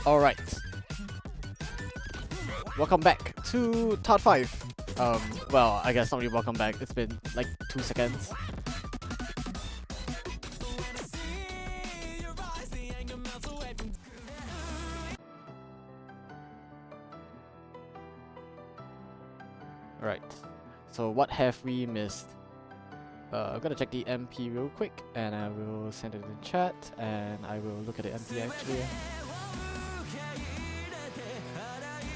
Alright. Welcome back to TART5. Well, I guess not really welcome back. It's been like 2 seconds. Alright. So what have we missed? I'm gonna check the MP real quick and I will send it in chat and I will look at the MP actually.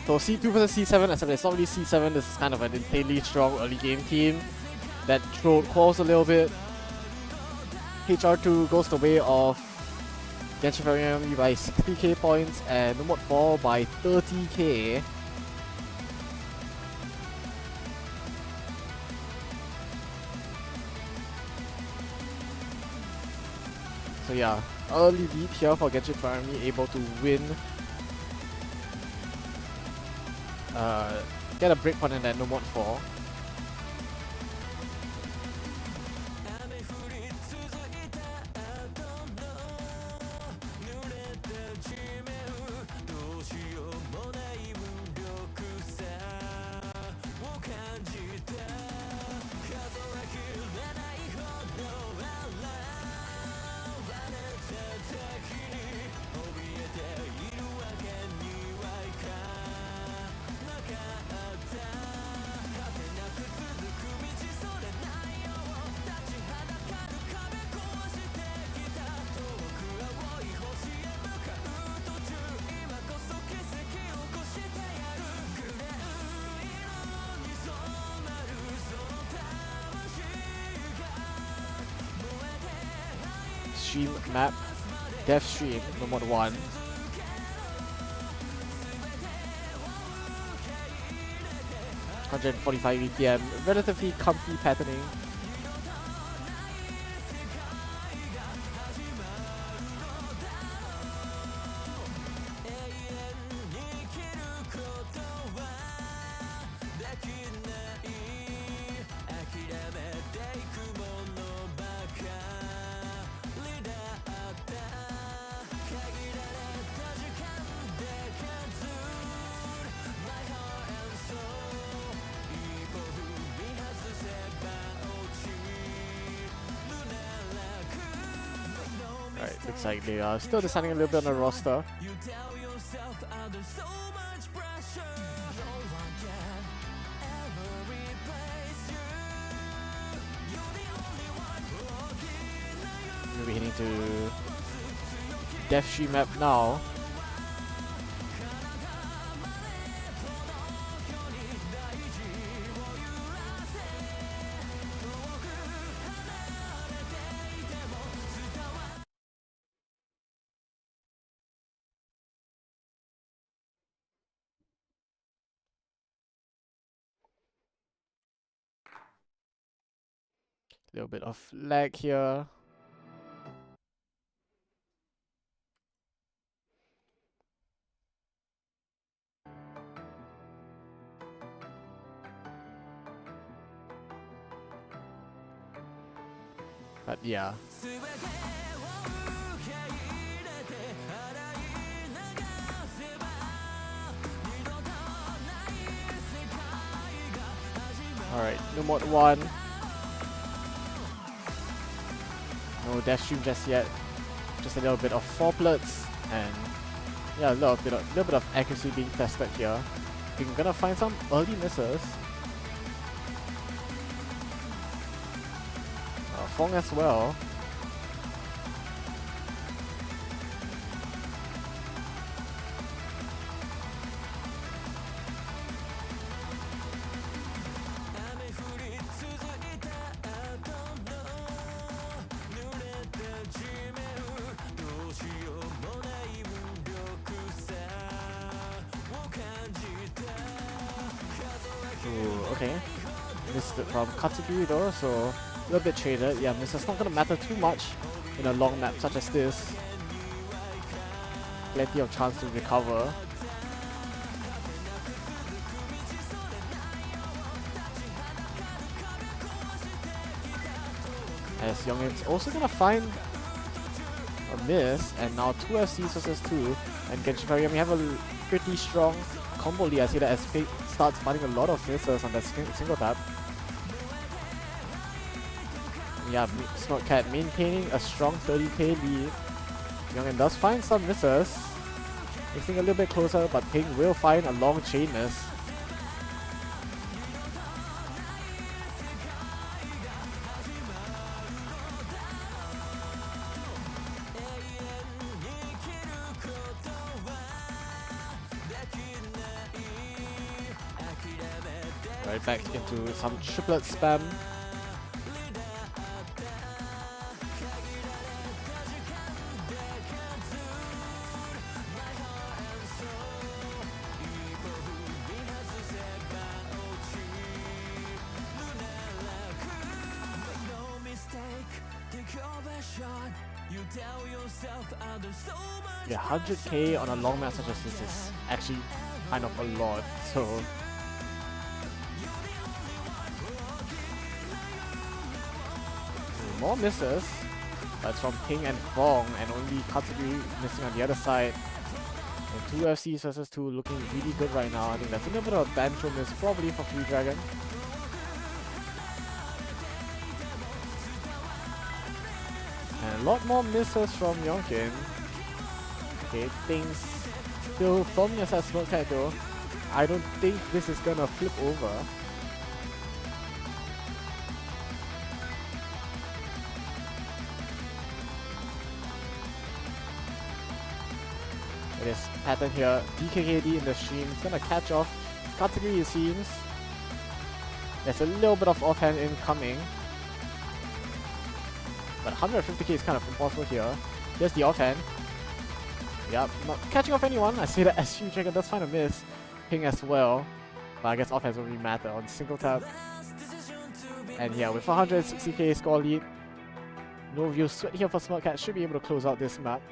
So C2 versus C7, except it's not really C7, this is kind of an insanely strong early game team that trolled Qualls a little bit. HR2 goes the way of Genshin Furry by 60k points and Nomad 4 by 30k. So yeah, early lead here for Genshin Furry, able to win. Get a breakpoint and then Nomad 4. Stream map, Death Stream, Nomad 1. $145 EPM, relatively comfy patterning. Right, looks like they are still deciding a little bit on the roster. We'll be heading to Death Stream map now. Little bit of lag here. But yeah. Alright, Nomad 1. No Death Stream just yet. Just a little bit of fourplets and yeah, a little bit of accuracy being tested here. We're gonna find some early misses. Fong as well. Ooh, okay. Missed it from Katsugiri though, so a little bit traded. Yeah, misses not gonna matter too much in a long map such as this. Plenty of chance to recover. As Youngin's also gonna find a miss, and now 2 FCs versus 2, and Genshin Furry, we have a pretty strong combo lead. I see that SP starts finding a lot of misses on that single tap. Yeah, Smoke Cat maintaining a strong 30k lead. Youngin does find some misses, makes it a little bit closer, but Ping will find a long chain miss. Right back into some triplet spam. Yeah, 100k on a long match such as this is actually kind of a lot, so more misses, but it's from Ping and Fong, and only Katsuguri missing on the other side. And 2 FCs versus 2 looking really good right now. I think that's a little bit of a Bancho miss probably for Free Dragon. And a lot more misses from Yonkin. Okay, things still firmly aside Smoke Cat though. I don't think this is gonna flip over. This pattern here, DKKD in the stream, it's gonna catch off Katsuguri it seems. There's a little bit of offhand incoming. But 150k is kind of impossible here. Here's the offhand. Yep, not catching off anyone. I see that SU Dragon does find a miss. Ping as well. But I guess offhands don't really matter on single tap. And yeah, with 160k score lead, no real sweat here for Smoke Cat. Should be able to close out this map.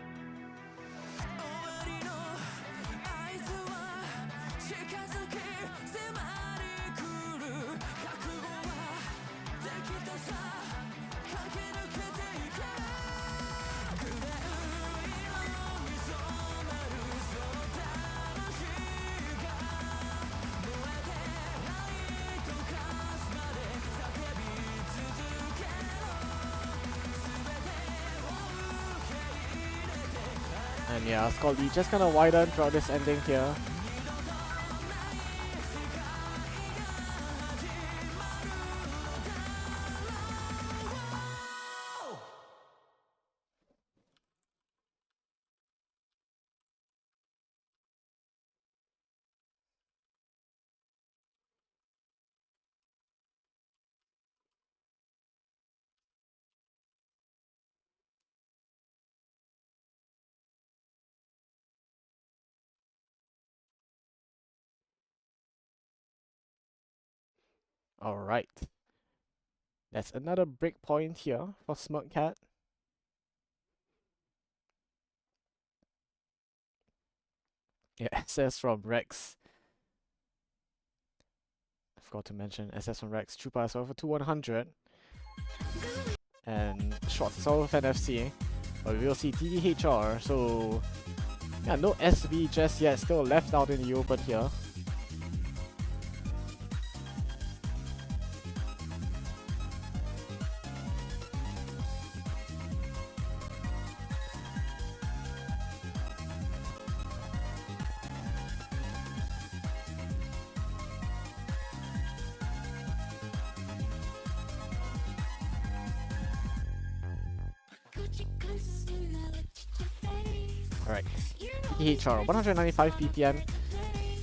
And yeah, score lead just gonna widen throughout this ending here. Alright. That's another break point here for Smoke Cat. Yeah, SS from Rex. I forgot to mention SS from Rex. True pass over to 100. And shots is all with NFC. But we will see DDHR. So, yeah, no SV just yet. Still left out in the open here. Alright, DDHR 195 BPM.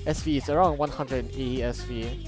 SV is around 180 SV.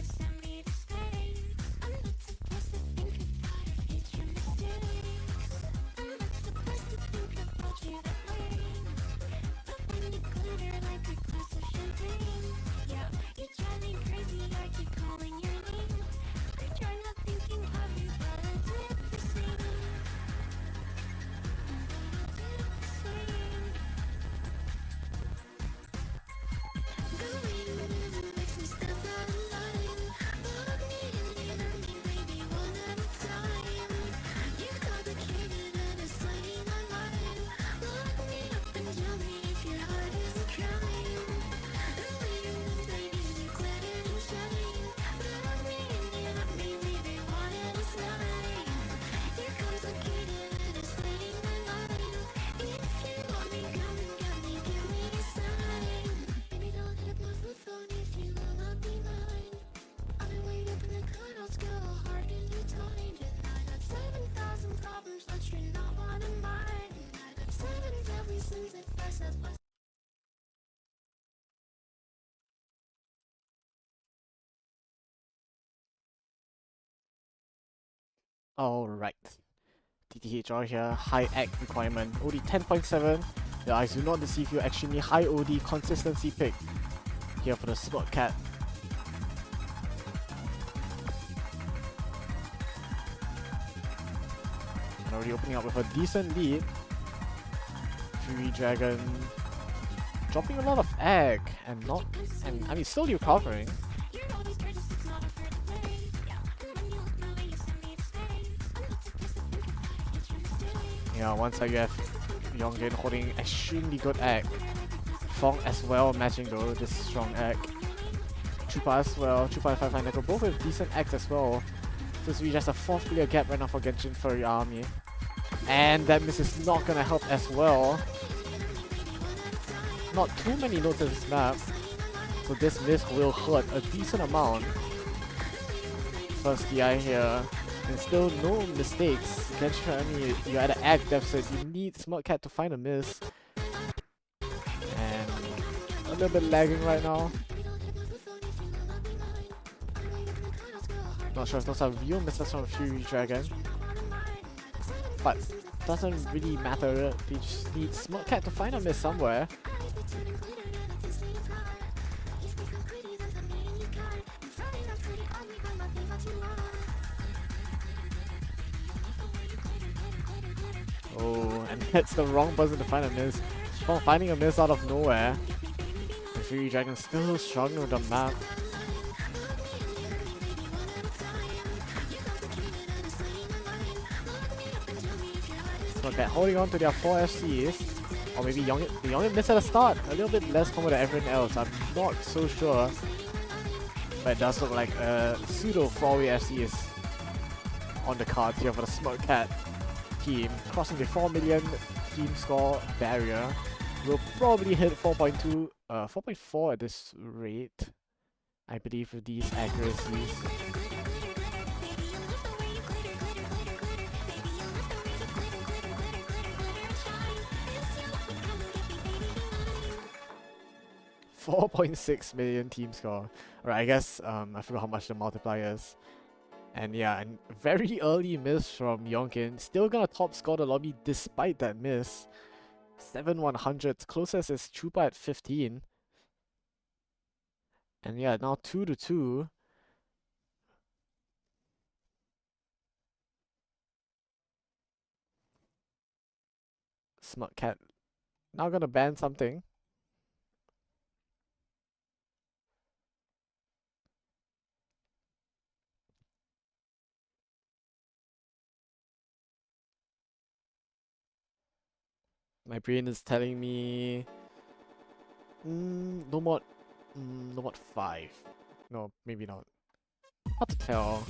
Alright. TTHR here, high egg requirement. OD 10.7. The eyes do not deceive you, extremely high OD consistency pick here for the Spot Cat. And already opening up with a decent lead. Furry Dragon dropping a lot of egg and I mean still recovering. Yeah, one side you have Yonggin holding extremely good egg. Fong as well matching though this strong egg. Chupa as well, Chupa and 5 Nickel both with decent eggs as well. So it's really just a 4th player gap right now for Genshin Furry Army. And that miss is not gonna help as well. Not too many notes in this map, so this miss will hurt a decent amount. First DI here, and still no mistakes. Genshin Army, you're at an egg deficit, you need Smart Cat to find a miss. And a little bit lagging right now. Not sure if those are real misses from Furry Dragon. But doesn't really matter, they just need Smart Cat to find a miss somewhere. Oh, and that's the wrong person to find a miss. Finding a miss out of nowhere. The Furry Dragon still struggling with the map. Cat holding on to their 4 FCs. Or maybe Yonggin missed at the start. A little bit less combo than everyone else. I'm not so sure. But it does look like a pseudo 4-way FC is on the cards here for the Smart Cat team. Crossing the 4 million team score barrier. Will probably hit 4.2, 4.4 at this rate. I believe with these accuracies. $4.6 million team score. Alright, I guess I forgot how much the multiplier is. And yeah, and very early miss from Yonggin. Still gonna top score the lobby despite that miss. 7/100s, closest is Chupa at 15. And yeah, now 2-2. Smart Cat now gonna ban something. My brain is telling me no mod 5. No, maybe not. Hard to tell.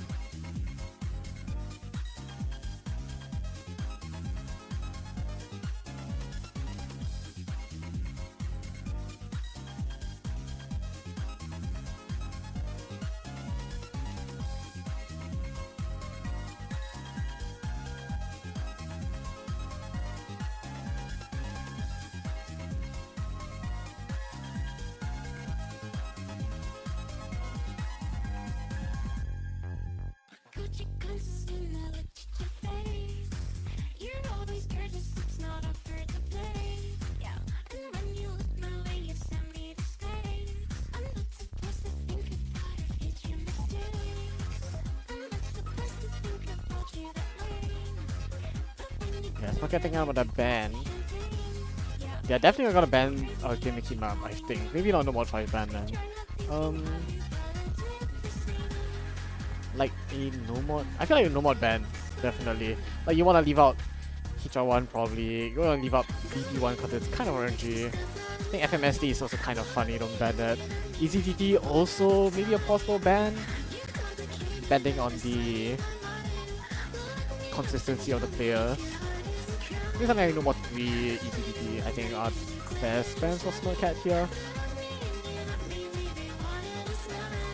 Yeah, it's not getting out of that ban. Yeah, definitely gonna ban a gimmicky map, I think. Maybe not no mod 5 ban then. Like a no mod. I feel like a no mod ban, definitely. Like you wanna leave out HR1 probably. You wanna leave out BT1 because it's kind of RNG. I think FMSD is also kind of funny, don't ban that. EZTT also maybe a possible ban. Depending on the consistency of the players. I think something like no mod 3 EZTT I think are best bans for Smart Cat here.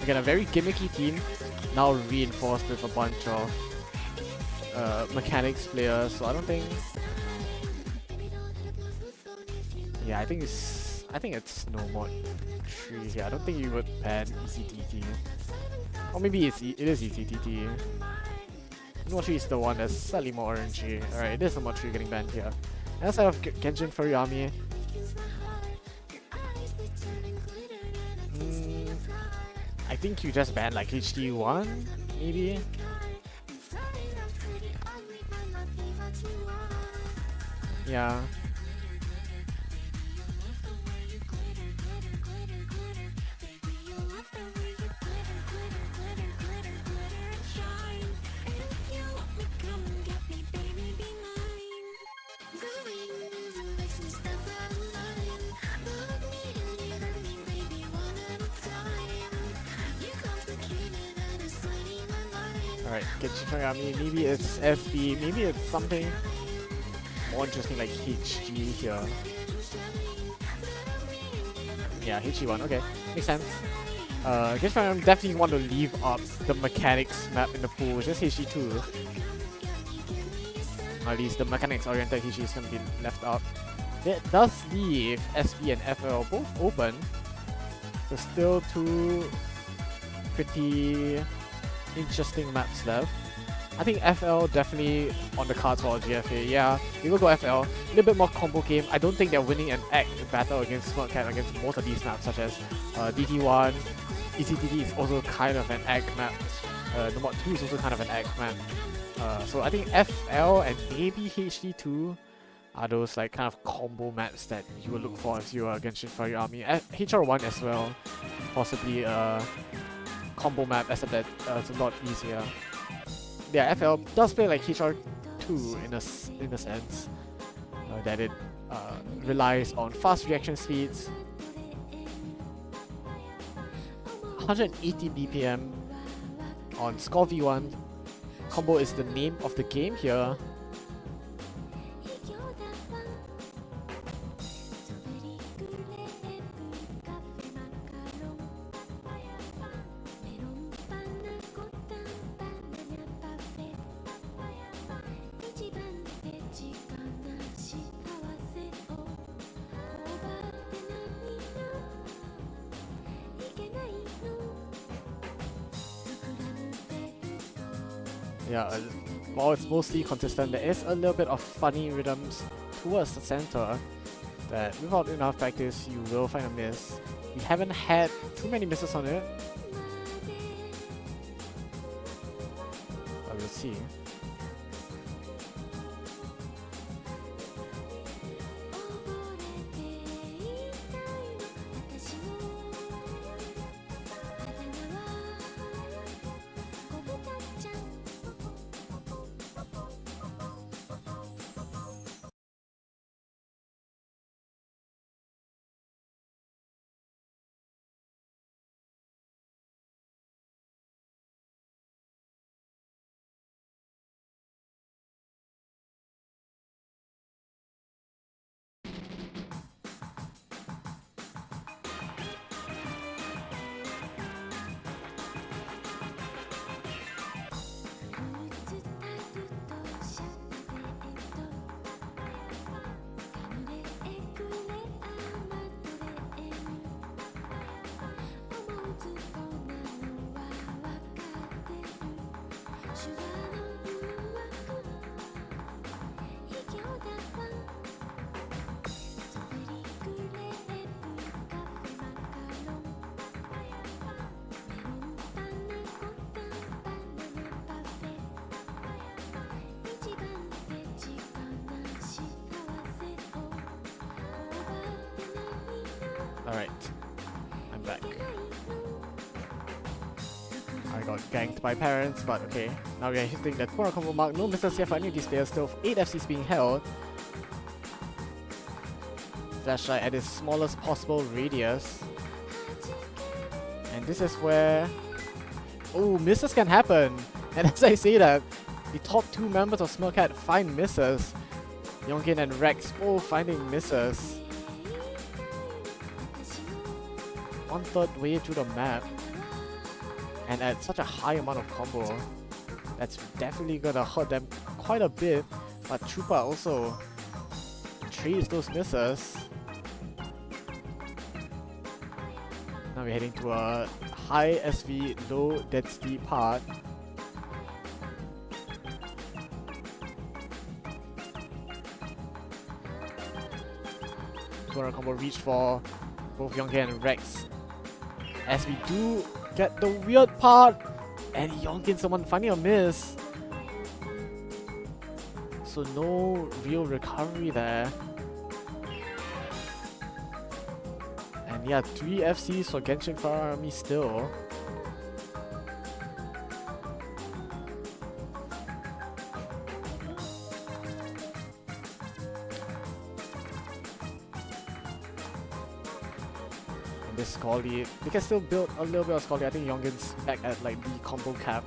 Again, a very gimmicky team, now reinforced with a bunch of mechanics players, so I don't think... Yeah, I think it's no mod 3 here. I don't think you would ban ECTT. Or maybe it is ECTT. Number 3 is the one that's slightly more orangey. Alright, this is number 3 getting banned here. And outside of Genshin Furry Army, I think you just banned like HD1, maybe? Yeah. Alright, Genshin Furry Army, maybe it's SB, maybe it's something more interesting like HG here. Yeah, HG1, okay, makes sense. Genshin Furry Army definitely want to leave up the mechanics map in the pool, just HG2. At least the mechanics oriented HG is going to be left out. That does leave SB and FL both open. So still two pretty interesting maps left. I think FL definitely on the cards for GFA. Yeah, we will go FL. A little bit more combo game. I don't think they're winning an act battle against Smirkat against most of these maps, such as DT1. ECTD is also kind of an act map. Number 2 is also kind of an act map. So I think FL and maybe HD2 are those like kind of combo maps that you would look for if you are Genshin Furry Army. HR1 as well, possibly a combo map, except that it's a lot easier. Yeah, FL does play like HR2 in a sense, that it relies on fast reaction speeds, 180 BPM on Score V1. Combo is the name of the game here. Yeah, while it's mostly consistent, there is a little bit of funny rhythms towards the center that without enough practice you will find a miss. We haven't had too many misses on it, but we'll see. Alright, I'm back. I got ganked by parents, but okay. Now we are hitting that corner combo mark. No misses here for any of these players. Still 8 FCs being held. Flashlight at its smallest possible radius. And this is where... oh, misses can happen! And as I say that, the top 2 members of Smirkat find misses. Yongkin and Rex both finding misses. 1/3 way through the map, and at such a high amount of combo, that's definitely gonna hurt them quite a bit. But Chupa also trades those misses. Now we're heading to a high SV, low density part. 200 combo reach for both Yonkin and Rex. As we do get the weird part, and Yonkin's the one finding a miss. So no real recovery there. And yeah, 3 FCs for Genshin Furry Army still. And this score lead, we can still build a little bit of score lead. I think Yongin's back at like the combo cap.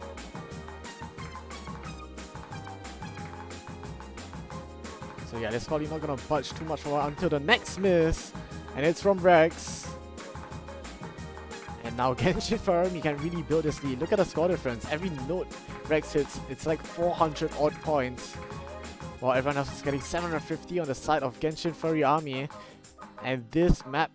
So yeah, this score lead not gonna budge too much more until the next miss. And it's from Rex. And now Genshin Furry can really build this lead. Look at the score difference. Every note Rex hits, it's like 400 odd points. While everyone else is getting 750 on the side of Genshin Furry Army. And this map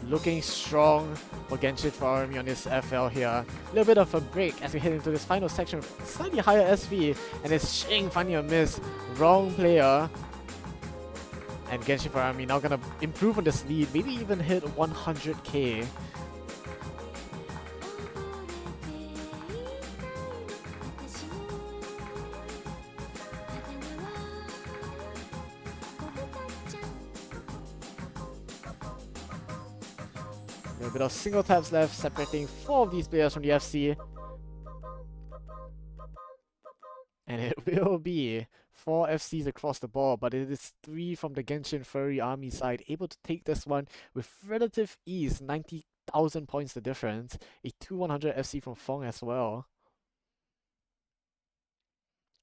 looking strong for Genshin Furry Army on this FL here. A little bit of a break as we head into this final section. Slightly higher SV. And it's Shing finding a miss. Wrong player. And Genshin Furry Army now gonna improve on this lead, maybe even hit 100k. A bit of single taps left, separating 4 of these players from the FC. And it will be 4 FCs across the board, but it is 3 from the Genshin Furry Army side, able to take this one with relative ease. 90,000 points the difference. A 2-100 FC from Fong as well.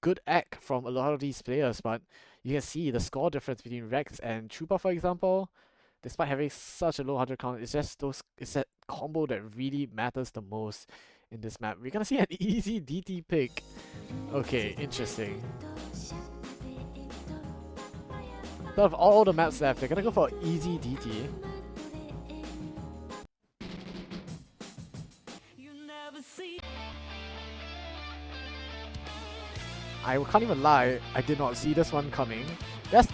Good act from a lot of these players, but you can see the score difference between Rex and Chupa, for example. Despite having such a low 100 count, it's that combo that really matters the most in this map. We're gonna see an easy DT pick. Okay, interesting. Out of all the maps left, they're gonna go for easy DT. I can't even lie, I did not see this one coming. There's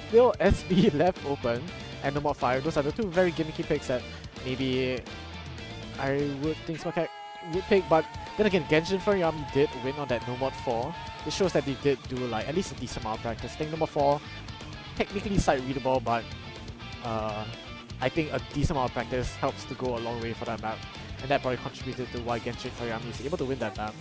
still SB left open, and no more 5. Those are the 2 very gimmicky picks that maybe I would think Smokehack would pick, but then again, Genshin Furry Army did win on that No Mod 4. It shows that they did do like at least a decent amount of practice. I think No Mod 4, technically side readable, but I think a decent amount of practice helps to go a long way for that map. And that probably contributed to why Genshin Furry Army is able to win that map.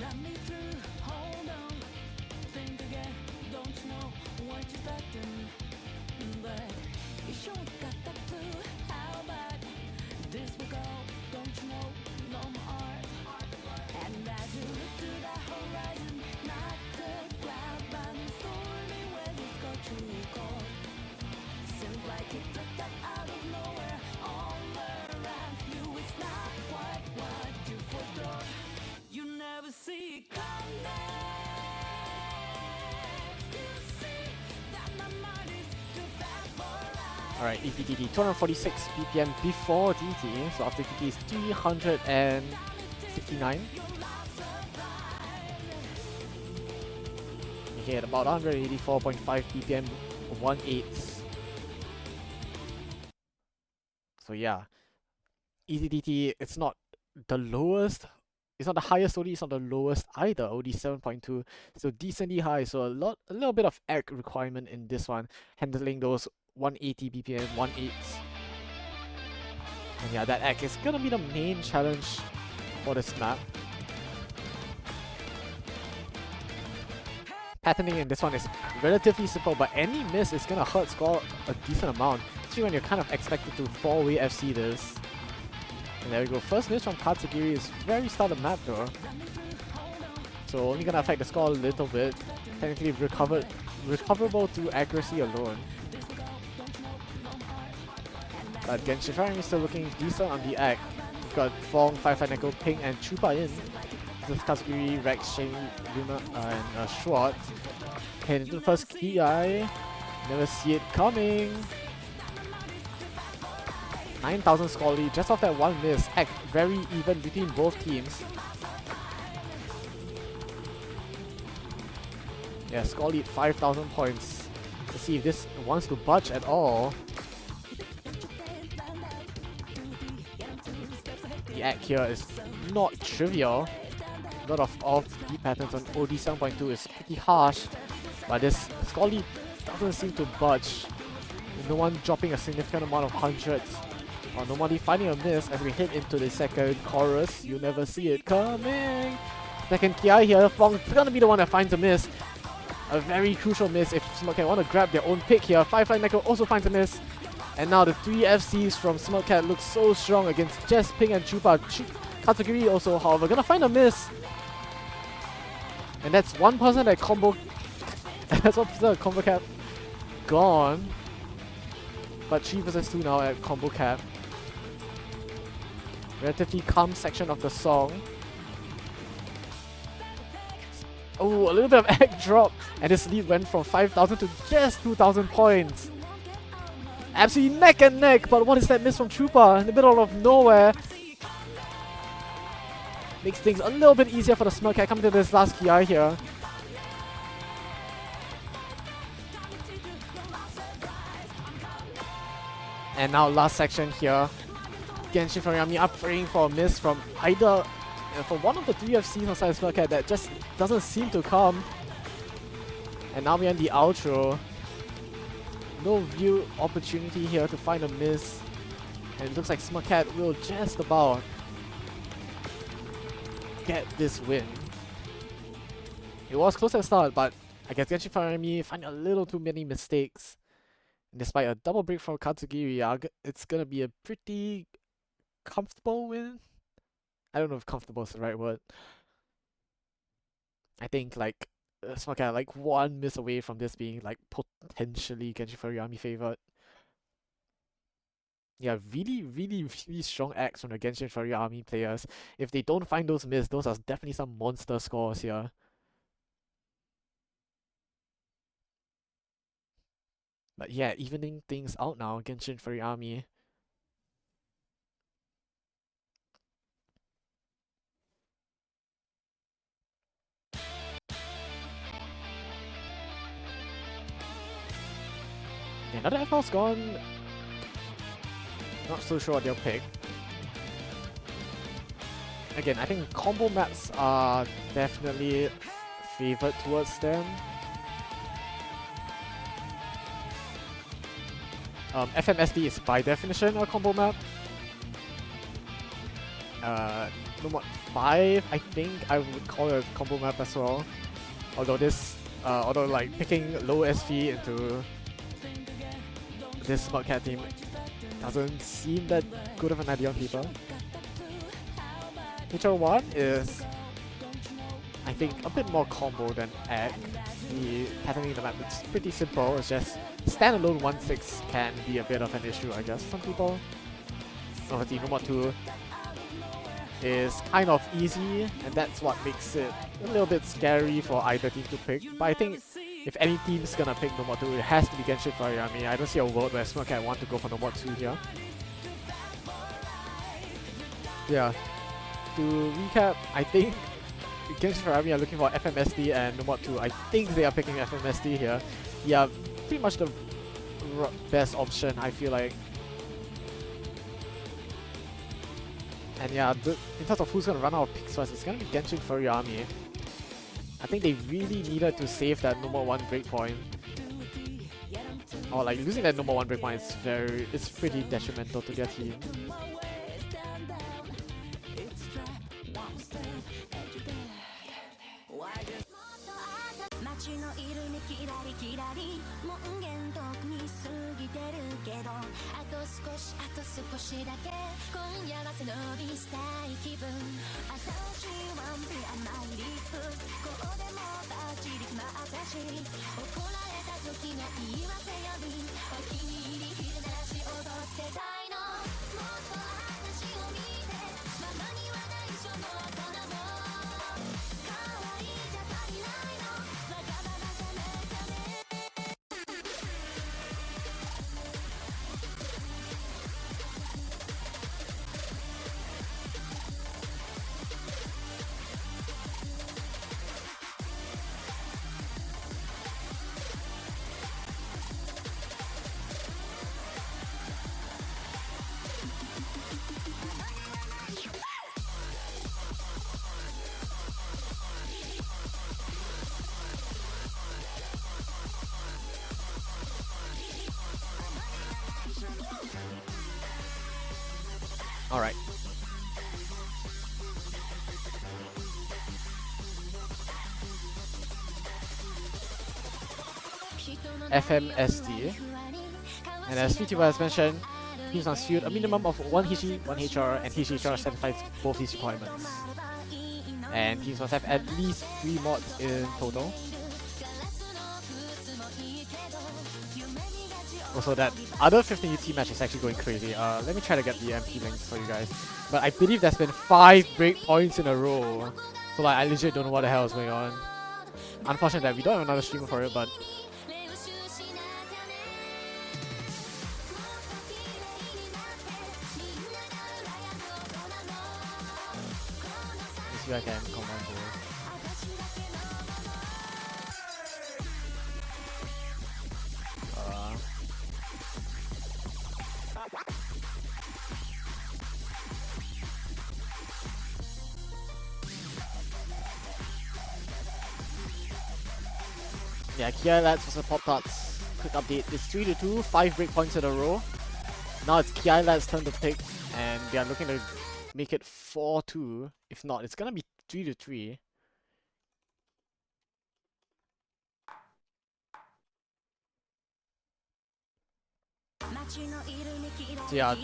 Alright, EPTT 246 BPM before DT, so after DT is 369. Okay, at about 184.5 BPM, 1/8. So yeah, easy DT, it's not the lowest, it's not the highest OD, it's not the lowest either, OD 7.2, so decently high, so a little bit of ACK requirement in this one, handling those 180 BPM, 1/8. And yeah, that ACK is gonna be the main challenge for this map. Patterning in this one is relatively simple, but any miss is gonna hurt score a decent amount, especially when you're kind of expected to 4-way FC this. And there we go, first miss from Katsugiri is very start of map though. So only gonna affect the score a little bit, technically recoverable through accuracy alone. But Genshin Furry is still looking decent on the act. We've got Fong, Firefly Neko, Ping, and Chupa in. This is Katsugiri, Rex, Shane, Luna, and Schwartz. Head into the first key eye. Never see it coming. 9,000 score lead just off that one miss. Act very even between both teams. Yeah, score lead 5,000 points. Let's see if this wants to budge at all. act here is not trivial. A lot of off-beat patterns on OD 7.2 is pretty harsh, but this score lead doesn't seem to budge. No one dropping a significant amount of hundreds, or nobody finding a miss as we head into the second chorus. You never see it coming. Second Ki here, Fong's gonna be the one that finds a miss. A very crucial miss if Smirkcat want to grab their own pick here. Firefly Neko also finds a miss. And now the 3 FCs from Smirkcat look so strong against Jess, Ping, and Chupa. Katsugiri also, however, gonna find a miss. And that's 1% at combo. That's 1% at combo cap gone. But 3 versus 2 now at combo cap. Relatively calm section of the song. Oh, a little bit of egg drop, and this lead went from 5,000 to just 2,000 points. Absolutely neck and neck, but what is that miss from Chupa in the middle of nowhere? Makes things a little bit easier for the Smirkcat coming to this last Ki here. And now last section here. Genshin Furry are praying for a miss from either for one of the 3 FCs on side of Smirkcat that just doesn't seem to come. And now we're in the outro. No real opportunity here to find a miss. And it looks like Smirkcat will just about get this win. It was close at the start, but I guess Genshin Furry find a little too many mistakes. And despite a double break from Katsugiri, it's gonna be a pretty comfortable win. I don't know if comfortable is the right word. I think like Smirkcat like one miss away from this being like potentially Genshin Furry favored. Yeah, really strong acts from the Genshin Furry players. If they don't find those misses, those are definitely some monster scores here. But yeah, evening things out now, Genshin Furry. Another FL's gone. Not so sure what they'll pick. Again, I think combo maps are definitely favored towards them. FMSD is by definition a combo map. Number 5, I think I would call it a combo map as well. Although like picking low SV into this Smirkcat team doesn't seem that good of an idea on paper. HR1 is, I think, a bit more combo than Egg. The patterning of the map is pretty simple. It's just standalone 1-6 can be a bit of an issue, I guess, for some people. Obviously, Number 2 is kind of easy, and that's what makes it a little bit scary for either team to pick. But I think if any team's gonna pick Number 2, it has to be Genshin Furry. I don't see a world where Smirkcat want to go for Number 2 here. Yeah. To recap, I think Genshin Furry are looking for FMSD and Number 2. I think they are picking FMSD here. Yeah, pretty much the best option, I feel like. And yeah, in terms of who's gonna run out of picks first, it's gonna be Genshin Furry. I think they really needed to save that Number 1 breakpoint. Or like losing that Number 1 breakpoint is it's pretty detrimental to their team. Alright. FMSD. And as VTuber has mentioned, teams must field a minimum of 1 Hishi, 1 HR, and Hishi HR satisfies both these requirements. And teams must have at least 3 mods in total. Also, that other 15 UT match is actually going crazy. Let me try to get the MP links for you guys. But I believe there's been 5 breakpoints in a row. So like, I legit don't know what the hell is going on. Unfortunate that we don't have another streamer for it, but let's see if I can combine both. Yeah, Kia Lads versus Pop Tarts. Quick update. It's 3-2, 5 breakpoints in a row. Now it's Kia Lads' turn to pick, and they are looking to make it 4-2. If not, it's gonna be 3-3. So yeah,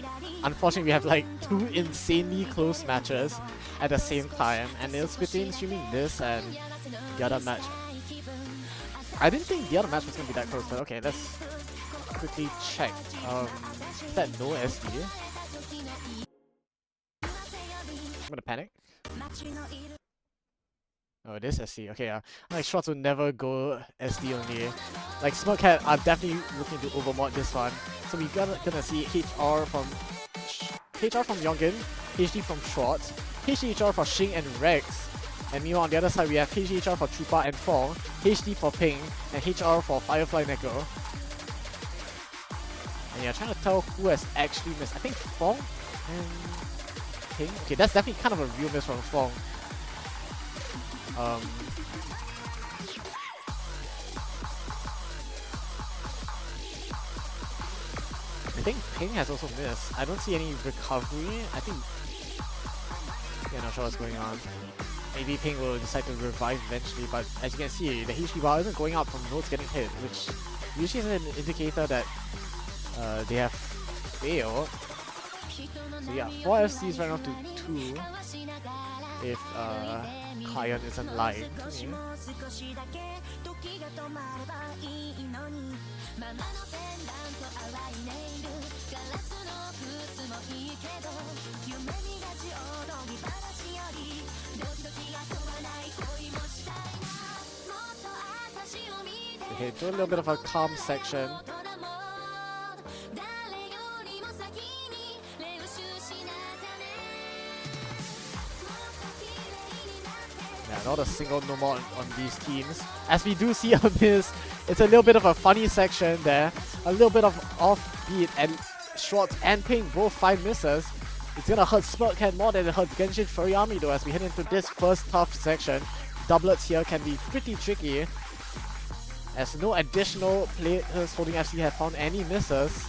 unfortunately we have like 2 insanely close matches at the same time, and it's between streaming this and the other match. I didn't think the other match was gonna be that close, but okay, let's quickly check. Is that no SD? I'm gonna panic. Oh, it is SD. Okay, like shots will never go SD only. Like Smirkhead are definitely looking to overmod this one. So we gonna see HR from Yongin, HD from Schwartz, HDHR for Xing and Rex. And meanwhile on the other side we have HDHR for Chupa and Fong, HD for Ping, and HR for Firefly Neko. And yeah, trying to tell who has actually missed. I think Fong and Ping. Okay, that's definitely kind of a real miss from Fong. I think Ping has also missed. I don't see any recovery. I think... yeah, not sure what's going on. Maybe Ping will decide to revive eventually, but as you can see, the HP bar isn't going up from nodes getting hit, which usually is an indicator that they have failed. So yeah, 4 FCs right now to 2 if Kayan isn't lying. Okay. Okay, do a little bit of a calm section. Yeah, not a single no more on these teams. As we do see on this, it's a little bit of a funny section there. A little bit of offbeat, and Schwartz and Ping both 5 misses. It's gonna hurt Smirkhead more than it hurts Genshin Furry Army though as we head into this first tough section. Doublets here can be pretty tricky, as no additional players holding FC have found any misses.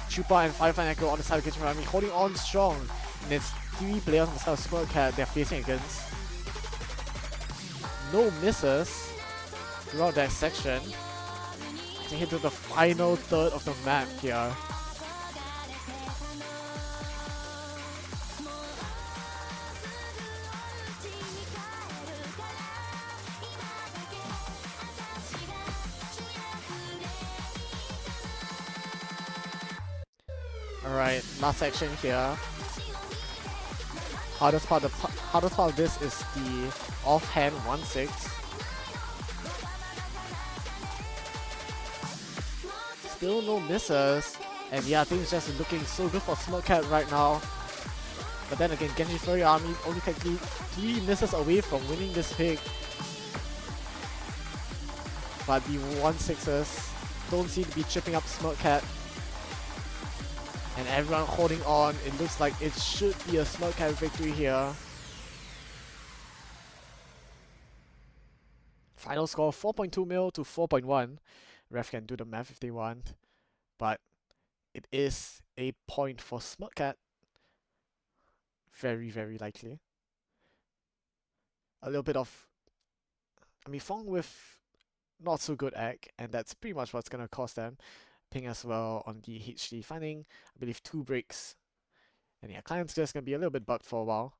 Chupa and Firefly Neko on the side of Genshin Furry Army holding on strong. And it's 3 players on the side of Smirkhead they're facing against. No misses throughout that section. To hit to the final third of the map here. Alright, last section here. Hardest part of this is the offhand 1-6. Still no misses. And yeah, things just looking so good for Smirkhead right now. But then again, Genshin Furry Army only technically 3 misses away from winning this pick. But the 1-6s don't seem to be chipping up Smirkhead. And everyone holding on. It looks like it should be a Smirkhead victory here. Final score 4.2 mil to 4.1. Ref can do the math if they want. But it is a point for Smirkhead. Very, very likely. A little bit of... I mean, Fong with not so good egg, and that's pretty much what's gonna cost them. Ping as well on the HD, finding, I believe, 2 breaks. And yeah, client's just gonna be a little bit bugged for a while.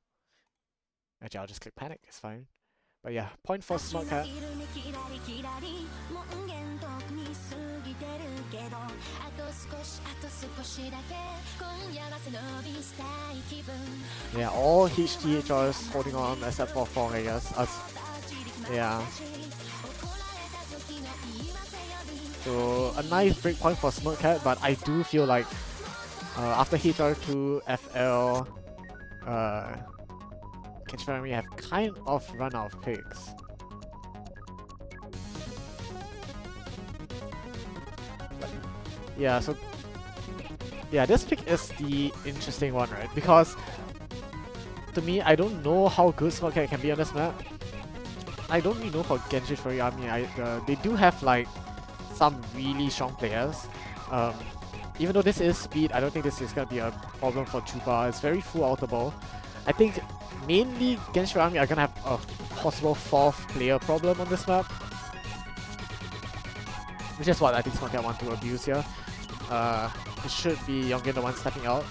Actually, I'll just click panic, it's fine. But yeah, point for Smart Cat. Yeah, all HDHRs holding on except for Fong, I guess. Yeah. So a nice break point for Smart Cat, but I do feel like after HR2 FL, Genshin we have kind of run out of picks. Yeah, so yeah, this pick is the interesting one, right? Because to me, I don't know how good Smart Cat can be on this map. I don't really know for Genshin Furry Army. They do have like some really strong players. Even though this is speed, I don't think this is gonna be a problem for Chupa. It's very full ultable. I think mainly Genshin Army are gonna have a possible 4th player problem on this map, which is what I think Smart Cat want to abuse here. It should be Yongin the one stepping out.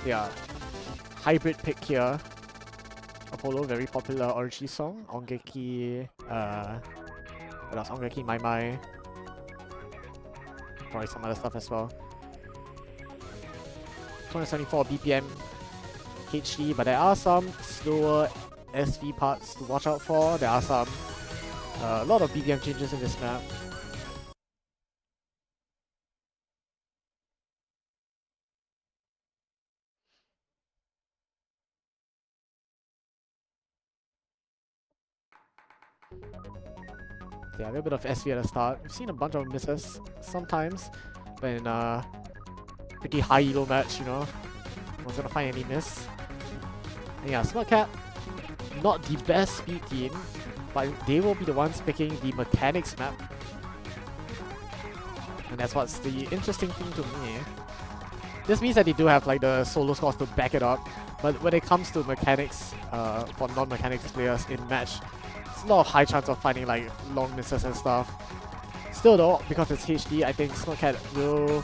Yeah, hybrid pick here. Apollo, very popular Orgy song. Ongeki, what else? Ongeki Mai Mai. Probably some other stuff as well. 274 BPM HD, but there are some slower SV parts to watch out for. There are some, a lot of BPM changes in this map. Yeah, a little bit of SV at the start. We've seen a bunch of misses sometimes, but in a pretty high elo match, you know, no one's gonna find any miss. And yeah, Smart Cat, not the best speed team, but they will be the ones picking the mechanics map. And that's what's the interesting thing to me. This means that they do have like the solo scores to back it up, but when it comes to mechanics, for non-mechanics players in match, it's a lot of high chance of finding like long misses and stuff. Still though, because it's HD, I think Smart Cat will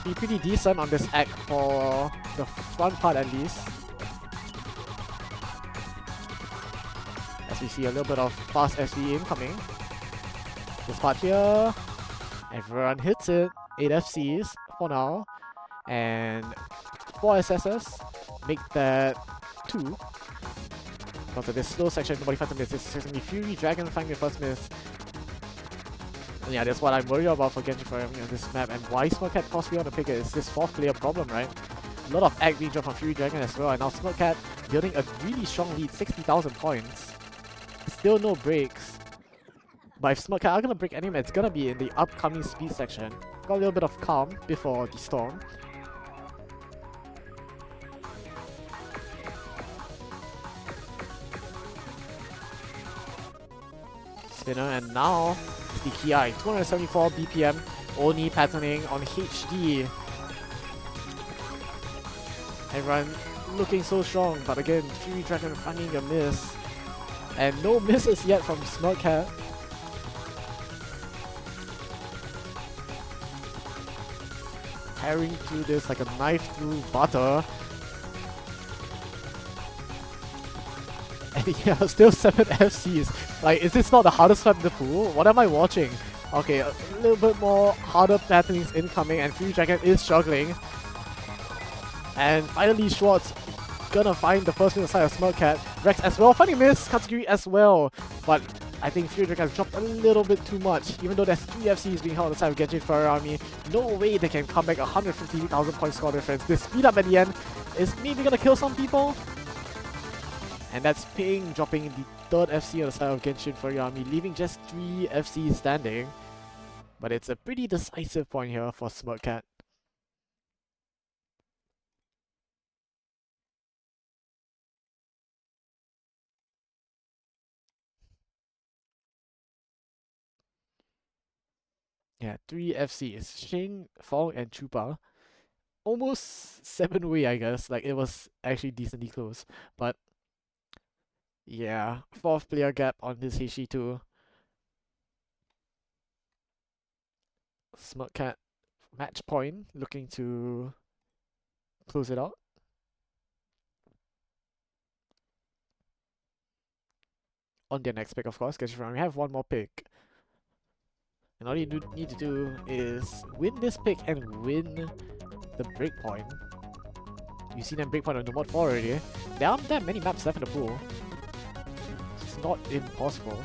be pretty decent on this act for the front part at least. As we see a little bit of fast SV incoming. This part here, everyone hits it. 8 FCs for now, and 4 SSs make that 2. Because of this slow section, nobody finds a miss. It's going to be Fury Dragon finding the first miss. And yeah, that's what I'm worried about for Genshin Furry on this map, and why Smart Cat possibly on the pick is this 4th player problem, right? A lot of ag being dropped from Fury Dragon as well, and now Smart Cat building a really strong lead, 60,000 points. Still no breaks. But if Smart Cat are gonna break anime, it's gonna be in the upcoming speed section. Got a little bit of calm before the storm. Spinner, and now the Ki, 274 BPM, Oni patterning on HD. Everyone looking so strong, but again, Fury Dragon finding a miss. And no misses yet from Smart Cat. Carrying through this like a knife through butter. And yeah, still 7 FCs. Like, is this not the hardest map in the pool? What am I watching? Okay, a little bit more harder patternings incoming, and Fury Dragon is struggling. And finally, Schwartz gonna find the first miss aside of Smart Cat. Rex as well, finding miss, Katsugiri as well. But I think Fury Dragon has dropped a little bit too much. Even though there's 3 FCs being held on the side of Genshin Furry Army, no way they can come back 150,000 point score difference. This speed up at the end is maybe gonna kill some people. And that's Ping dropping the third FC on the side of Genshin Furry Army, leaving just 3 FCs standing. But it's a pretty decisive point here for Smirtcat. Yeah, 3 FCs. Shing, Fong, and Chupa. Almost 7-way, I guess. Like, it was actually decently close. But, yeah, 4th player gap on this HE2. Smirtcat match point, looking to close it out. On their next pick, of course, because we have one more pick. And all you need to do is win this pick and win the breakpoint. You see them breakpoint on the mod 4 already. There aren't that many maps left in the pool. It's not impossible.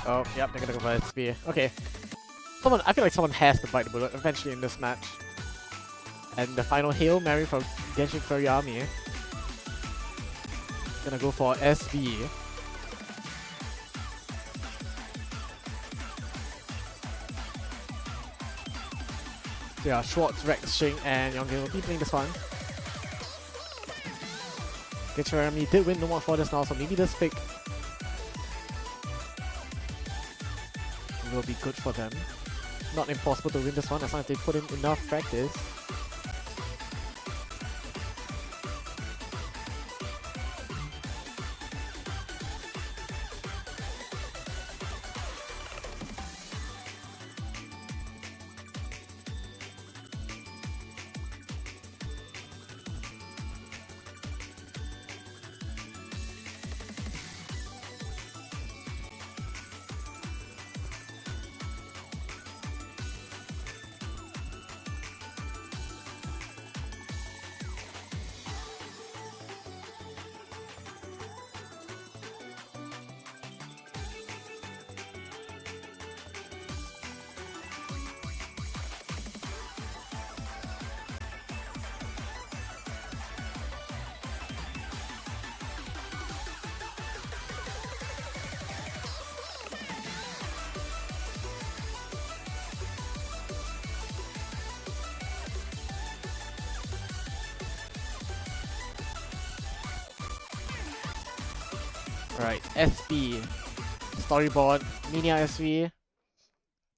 Oh, yep, they're gonna go for a spear. Okay. I feel like someone has to bite the bullet eventually in this match. And the final Hail Mary from Genshin Furry Army. Gonna go for SB. So yeah, Schwartz, Rex, Shing, and Yongin will be playing this one. Genshin Furry Army did win no more for this now, so maybe this pick will be good for them. Not impossible to win this one as long as they put in enough practice. Alright, SB. Storyboard, Mania SV.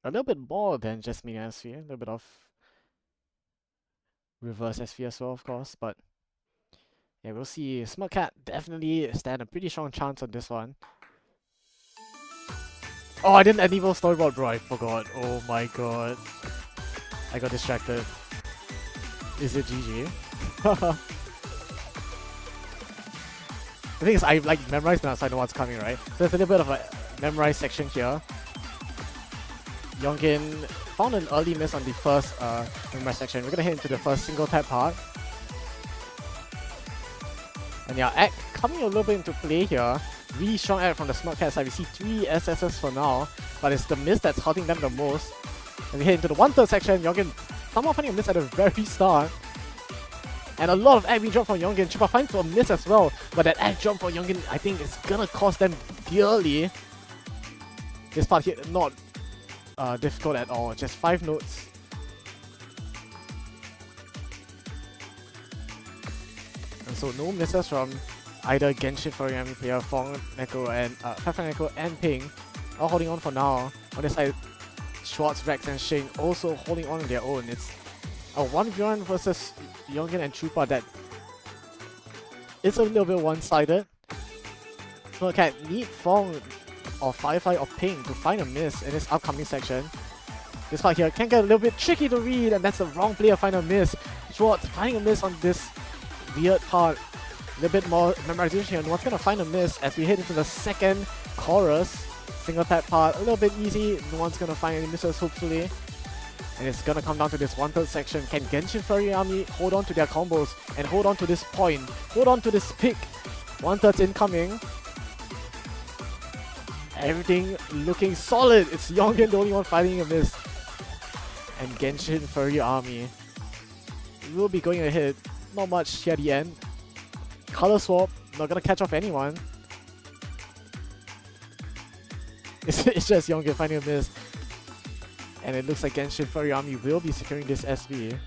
A little bit more than just Mania SV, a little bit of reverse SV as well, of course, but yeah, we'll see. Smirtcat definitely stand a pretty strong chance on this one. Oh, I didn't enable storyboard, bro, I forgot. Oh my god. I got distracted. Is it GG? The thing is, I like memorized now, so I know what's coming, right? So there's a little bit of a memorized section here. Yongin found an early miss on the first memorized section. We're gonna hit into the first single tap part. And yeah, act coming a little bit into play here. Really strong act from the Smirtcat side. We see 3 SSs for now, but it's the miss that's hurting them the most. And we hit into the 1/3 section. Yongin somehow finding a miss at the very start. And a lot of act being dropped from Yongin. Chupa finds a miss as well, but that act jump for Yongin, I think, is gonna cost them dearly. This part here, not difficult at all, just 5 notes. And so no misses from either Genshin Furry Army player, Fong, Neko, and Neko and Ping, all holding on for now. On this side, Schwartz, Rex, and Shing also holding on their own. It's a 1v1 versus Yongin and Chupa that is a little bit one-sided. Smirtcat need Fong or Firefly or Ping to find a miss in this upcoming section. This part here can get a little bit tricky to read, and that's the wrong player find a miss. Schwartz finding a miss on this weird part. A little bit more memorization here. No one's gonna find a miss as we head into the second chorus. Single tap part, a little bit easy. No one's gonna find any misses, hopefully. And it's gonna come down to this 1/3 section. Can Genshin Furry Army hold on to their combos and hold on to this point? Hold on to this pick. 1/3 incoming. Everything looking solid. It's Yongin the only one fighting a miss. And Genshin Furry Army will be going ahead. Not much here at the end. Color swap, not gonna catch off anyone. It's just Yongin finding a miss. And it looks like Genshin Furry Army will be securing this SB.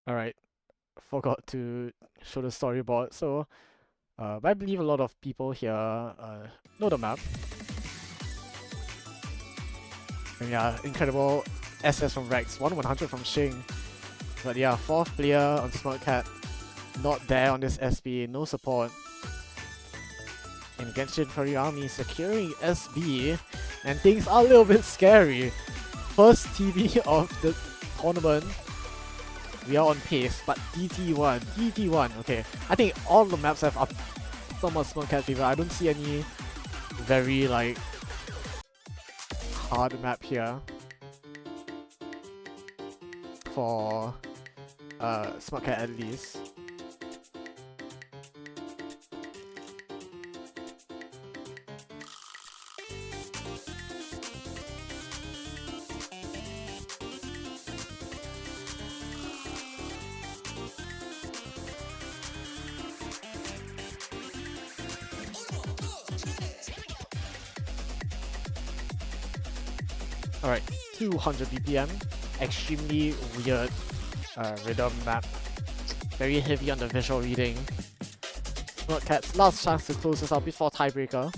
Alright, forgot to show the storyboard. So, I believe a lot of people here know the map. And yeah, incredible SS from Rex, 1/100 from Shing. But yeah, 4th player on Smirtcat, not there on this SB, no support. And Genshin Furry Army securing SB, and things are a little bit scary. First TV of the tournament. We are on pace, but DT1, okay. I think all the maps have up somewhat Smirtcat favor. I don't see any very like hard map here for Smirtcat at least. Alright, 200 BPM, extremely weird rhythm map, very heavy on the visual reading. Smirtcat's last chance to close this out before tiebreaker.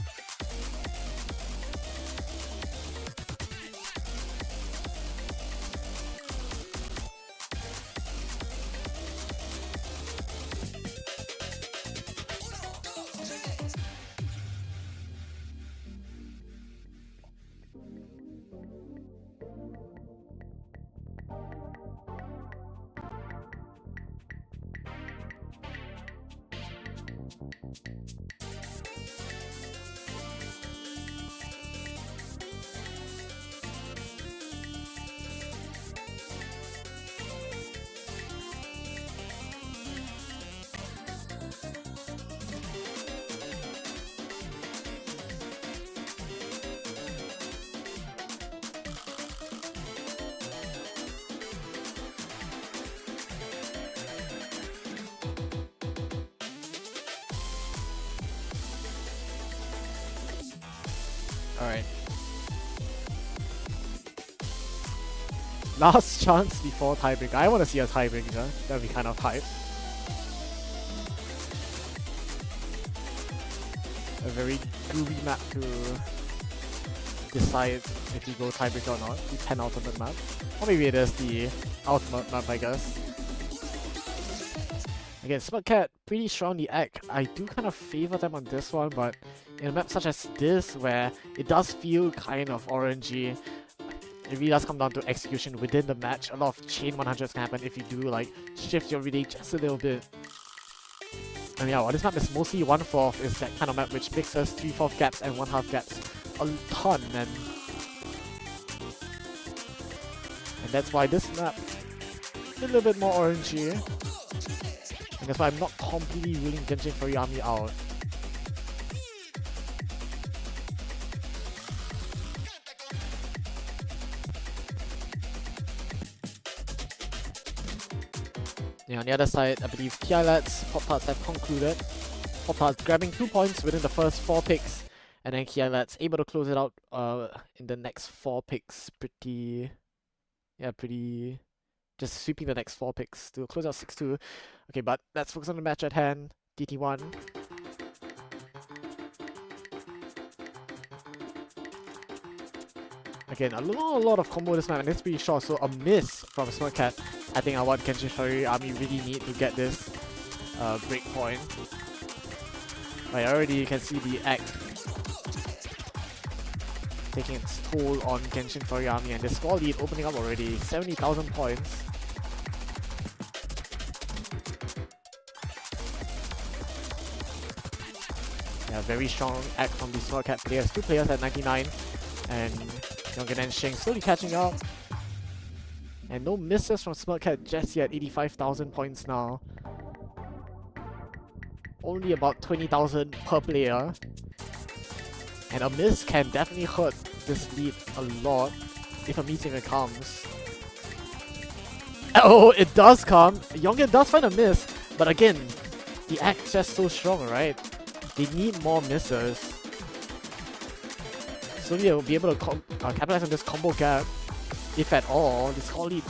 Alright. Last chance before tiebreaker. I want to see a tiebreaker. That'd be kind of hype. A very groovy map to decide if you go tiebreaker or not. The 10 ultimate map. Or maybe it is the ultimate map, I guess. Again, Smirtcat pretty strong on the act. I do kind of favor them on this one, but in a map such as this, where it does feel kind of orangey, it really does come down to execution within the match. A lot of chain 100s can happen if you do like shift your reading just a little bit. And yeah, well, this map is mostly 1/4 is that kind of map which mixes 3/4 gaps and 1/2 gaps a ton, and that's why this map is a little bit more orangey. And that's why I'm not completely ruling Genshin Furry Army out. Yeah, on the other side, I believe Kialet's Pop Tarts have concluded. Pop Tarts grabbing 2 points within the first 4 picks, and then Kialet's able to close it out in the next 4 picks. Pretty just sweeping the next 4 picks to close out 6-2. Okay, but let's focus on the match at hand. DT1. Again, a lot of combo this map, and it's pretty short, so a miss from Smirkat. I think what Genshin Furry Army really need to get this break point. Like already you can see the act taking its toll on Genshin Furry Army, and the score lead opening up already, 70,000 points. Yeah, very strong act from the Smirkat players. 2 players at 99, and Youngin and Sheng slowly catching up. And no misses from Smirkat just yet, 85,000 points now. Only about 20,000 per player. And a miss can definitely hurt this lead a lot if a miss even comes. Oh, it does come! Youngin does find a miss, but again, the act's just so strong, right? They need more misses. So we'll be able to capitalize on this combo gap, if at all. The score lead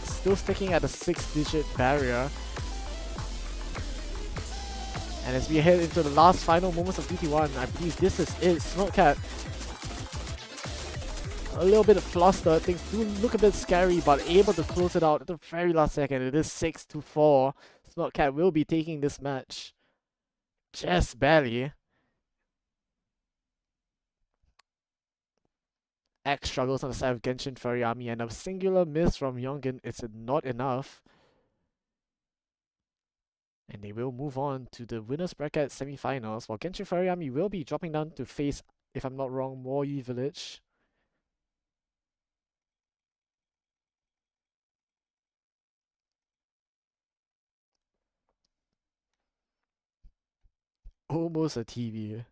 still sticking at the 6-digit barrier. And as we head into the last final moments of DT1, I believe this is it. Smirkat a little bit flustered, things do look a bit scary, but able to close it out at the very last second. It is 6-4. Smirkat will be taking this match. Just barely. Axe struggles on the side of Genshin Furry Army, and a singular miss from Youngin is not enough. And they will move on to the winners bracket semi-finals, while Genshin Furry Army will be dropping down to face, if I'm not wrong, Moyi Village. Almost a TV.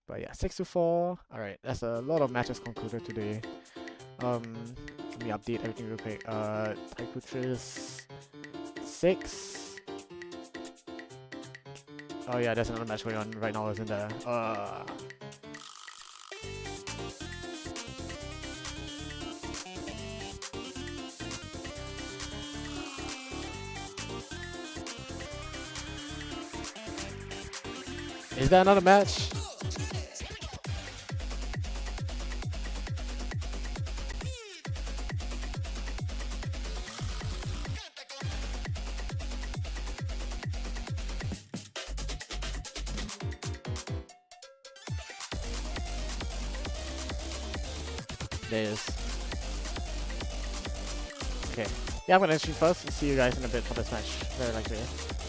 But yeah, 6-4. Alright, that's a lot of matches concluded today. Let me update everything real quick. Taikutris 6. Oh yeah, there's another match going on right now, isn't there? Is there another match? There is. Okay. Yeah, I'm gonna shoot first. See you guys in a bit for this match. Very likely.